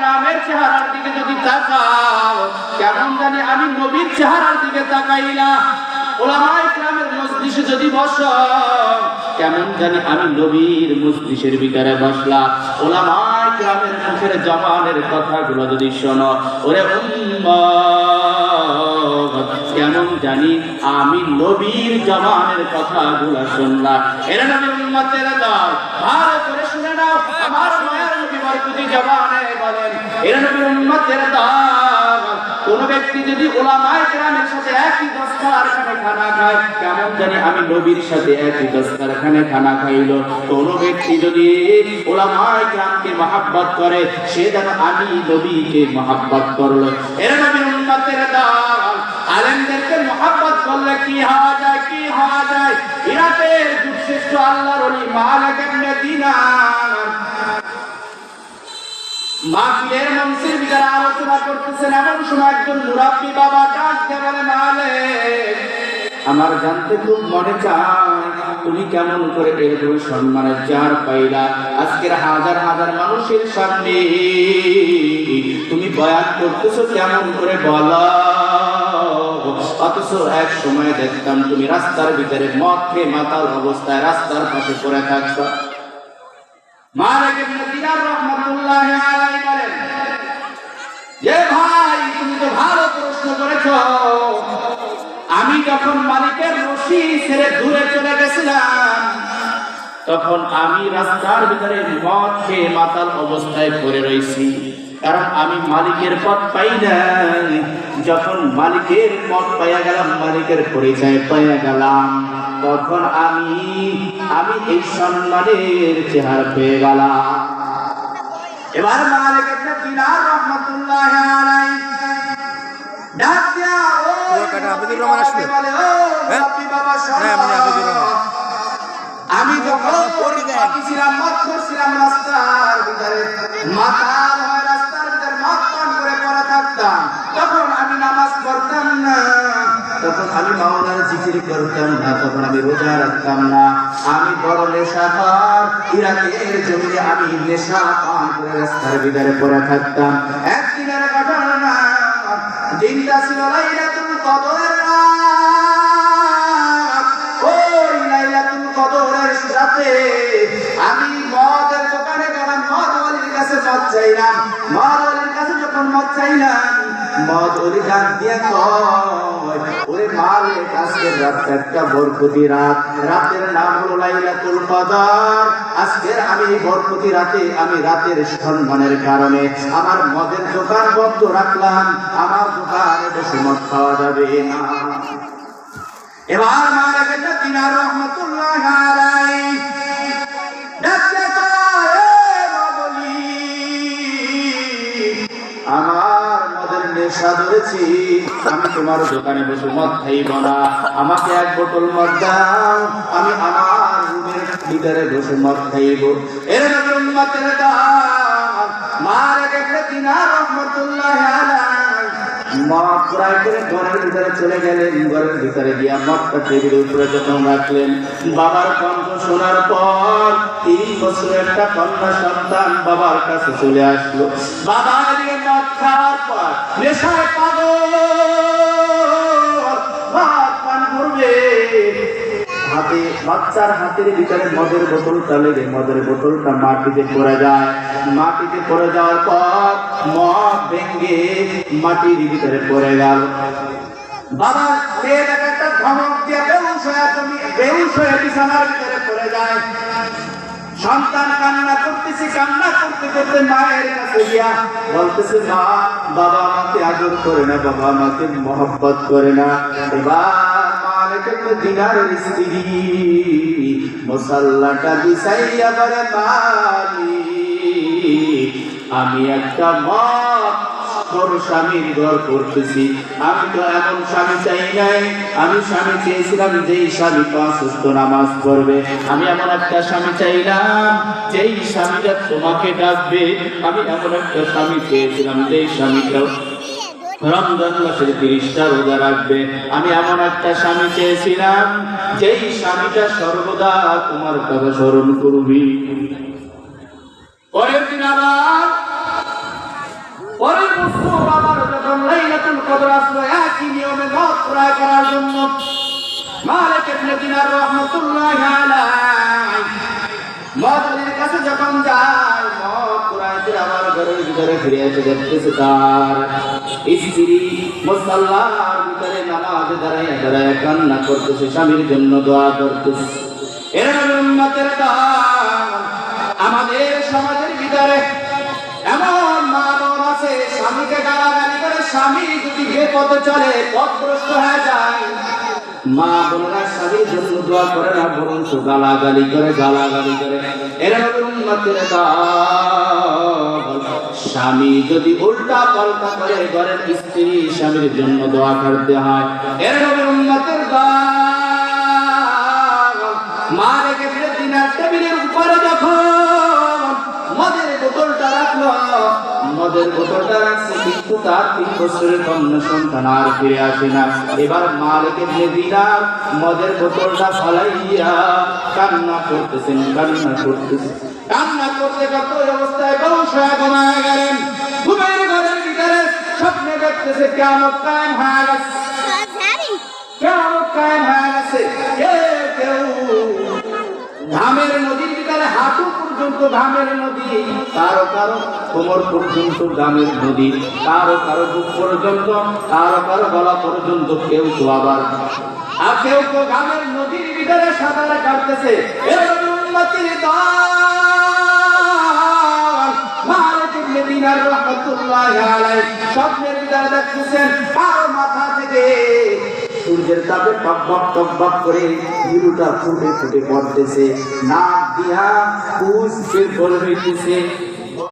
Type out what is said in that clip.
ইকরামের চেহারার দিকে যদি তাকাও, কেমন জানি আমি নবীর চেহারার দিকে তাকাই না। উলামা ইকরামের মজলিসে যদি বসো, কেমন জানি আমি নবীর মজলিসের ভিতরে বসলাম। উলামা ইকরামের মুখের জবানের কথাগুলো যদি শোনো, ওরে উম্মত, কেমন জানি আমি নবীর জবানের কথাগুলো শুনলাম। এরা নবীর উম্মতের দল, ভালো করে শুনে নাও, আমার মায়ের নবী বরকতি জবানে বলেন, এরা নবীর উম্মতের দল। কোন ব্যক্তি যদি উলামা ইকরামের সাথে একই দস্তরখানে খানা খায়, কেমন জানি আমি নবীর সাথে একই দস্তরখানে খানা খাইলো। কোন ব্যক্তি যদি উলামা ইকরামকে মহব্বত করে, সে যেন আমি নবীকে মহব্বত করলো। এরা নবীর উম্মতের দল। আলেমদেরকে মহব্বত করলে কি হওয়া যায়, কি হওয়া যায়? ইরাকের যুগশ্রেষ্ঠ আল্লাহর ওলি মালিক ইবনে দিনার মাহফিলের মঞ্চের ভিতরে আলোচনা করতেছেন। এমন সময় একজন মুরাব্বি বাবা ডাকতে বলে, মালিক, আমার জানতে খুব মনে চায় তুমি কেমন করে এরকম সম্মানের চার পাইলা। আজকের হাজার হাজার মানুষের সামনে তুমি বয়ান করতেছো, কেমন করে বলো? অথচ এক সময় দেখতাম তুমি রাস্তার ভিতরে মদ খেয়ে মাতাল অবস্থায় রাস্তার পাশে পড়ে থাকতো। মালিক ইবনে দিনার রাহমাতুল্লাহি আলাইহি বলেন, যে ভাই তুমি তো ভালো প্রশ্ন করেছো। আমি যখন মালিকের রশি ছেড়ে দূরে চলে গেছিলাম, তখন আমি রাস্তার ভিতরে মদ খেয়ে মাতাল অবস্থায় পড়ে রয়েছি, কারণ আমি মালিকের পথ পাই না। যখন মালিকের পথ পাইয়া গেলাম, মালিকের পরিচয় পাইয়া গেলাম, তখন আমি এই সম্মানের চেহারা পেয়ে গেলাম। এবার মালিক ইবনে দিনার রাহমাতুল্লাহি আলাইহি ডাক দিয়া, ও আব্দুর রহমান আসবে, আপনি বাবা আমি যখন ছিলাম মদ করছিলাম রাস্তার ভিতরে, মাতাল হয়ে রাস্তার ভিতরে মদ পান করে পড়ে থাকতাম, তখন আমি নামাজ পড়তাম না, তখন আমি মাওলার জিকির করতাম না, তখন আমি রোজা রাখতাম না। আমি বড় নেশাখোর, ইরাকের জমিনে আমি নেশা পান করে রাস্তার ভিতরে পড়ে থাকতাম। একদিনের ঘটনা, দিনটা ছিল লাইলাতুল কদরের রাত। ওই লাইলাতুল কদরের রাতে আমি মদের দোকানে গেলাম, মদওয়ালির কাছে মদ চাইলাম। মদওয়ালির কাছে যখন মদ চাইলাম, মদওয়ালি ডাক দিয়ে কয়, ওরে মালিক, আজকের রাতটা একটা বরকতি রাত, রাতের নাম হলো লাইলাতুল কদর। আজকের আমি এই বরকতি রাতে, আমি রাতের সম্মানের কারণে আমার মদের দোকান বন্ধ রাখলাম, আমার দোকানে বসে মদ খাওয়া যাবে না। এবার মালিক ইবনে দিনার রাহমাতুল্লাহি আলাইহি ডাকতে কয়, মদওয়ালি, আমার মদের নেশা ধরেছি, আমি তোমার দোকানে বসে মদ খাইব না, আমাকে এক বোতল মদ দাও, আমি আমার রুমের ভিতরে বসে মদ খাইব। এর নবীর উম্মতের দল, মালিক ইবনে দিনার রাহমাতুল্লাহি আলাইহি মদ ক্রয় করে ঘরের ভিতরে চলে গেলেন। ঘরের ভিতরে গিয়া মদটা টেবিলের উপরে যখন রাখলেন, বাবার কণ্ঠ শোনার পর 3 বছরের একটা কন্যা সন্তান বাবার কাছে চলে আসলো। বাবা এদিকে মদ খাওয়ার পর নেশায় পাগল, মদ পান করবে, হাতে বাচ্চার হাতের ভিতরে মদের বোতলটা লেগে মদের বোতলটা মাটিতে পড়ে যায়। মাটিতে পড়ে যাওয়ার পর মদ ভেঙে মাটির ভিতরে পড়ে গেল। বাবা মেয়েটাকে একটা ধমক দিয়ে বেহুশ হয়ে বিছানার ভিতরে পড়ে যায়। সন্তান কান্না করতেছে, কান্না করতে করতে মায়ের কাছে গিয়া বলতেছে, মা, বাবা আমাকে আদর করে না, বাবা আমাকে মহব্বত করে না। এবার মালিক ইবনে দিনারের স্ত্রী মুসাল্লাটা বিছাইয়া বলে, মালিক, আমি একটা মদ তোর স্বামীর ঘর করতেছি, আমি তো এমন স্বামী চাই নাই, আমি স্বামী চেয়েছিলাম যেই স্বামী 5 ওয়াক্ত নামাজ পড়বে, আমি এমন একটা স্বামী চাইলাম যেই স্বামীটা তোমাকে ডাকবে, আমি এমন একটা স্বামী চেয়েছিলাম যেই স্বামীটা রমজান মাসের 30টা রোজা রাখবে, আমি এমন একটা স্বামী চেয়েছিলাম যেই স্বামীটা সর্বদা তোমার কথা স্মরণ করবি। পরের দিন আবার দিনার রাহমাতুল্লাহি আলাইহি মদ আলীর কাছে যখন যায়, মদ কুরাইশদের আমার ঘরের ভিতরে ফিরে এসে দেখতেছে তার স্ত্রী মুসাল্লার ভিতরে নামাজে দাঁড়ায় দাঁড়ায় কান্না করতেছে, স্বামীর জন্য দোয়া করতেছে। এর উম্মতের দান, আমাদের সমাজের ভিতরে এমন মা বোন আছে স্বামীকে গালাগালি করে, স্বামী যদি বিপদে চলে পথভ্রষ্ট হয়ে যায়, মা বোনেরা স্বামীর জন্য দোয়া করে না, বরং গালাগালি করে। এর উম্মতের দান, স্বামী যদি উল্টা পাল্টা করে ঘরের স্ত্রী স্বামীর জন্য দোয়া করতে হয়। এর উম্মতের দান, মা রেখে দিনার টেবিলের উপরে যখন মদের বোতলটা রাখলো, মদের বোতলটা রাখছে, কিন্তু তার 3 বছরের কন্যা সন্তান আর ফিরে আসে না। এবার মালিকের দিনার মদের বোতলটা ফালাইয়া কান্না করতেছেন, কান্না করতে করতে ওই অবস্থায় বংশায় ঘুমায় গেলেন। ঘুমের ঘরের ভিতরে স্বপ্নে দেখতেছে কিয়ামত কায়েম হয়ে গেছে, কিয়ামত কায়েম হয়ে গেছে। কেউ ঘামের নদীর ভিতরে হাঁটু পর্যন্ত ঘামের নদী, কারো কারো কোমর পর্যন্ত ঘামের নদী, কারো কারো বুক পর্যন্ত, কারো কারো গলা পর্যন্ত, কেউ তো আবার আর কেউ তো ঘামের নদীর ভিতরে সাঁতার কাটতেছে। স্বপ্নের ভিতরে দেখতেছেন কারো মাথা থেকে সূর্যের তাপে টকবক করে হিরুটা ফুটে ফুটে পড়তেছে, নাক দিয়া পুষ বের হইতেছে।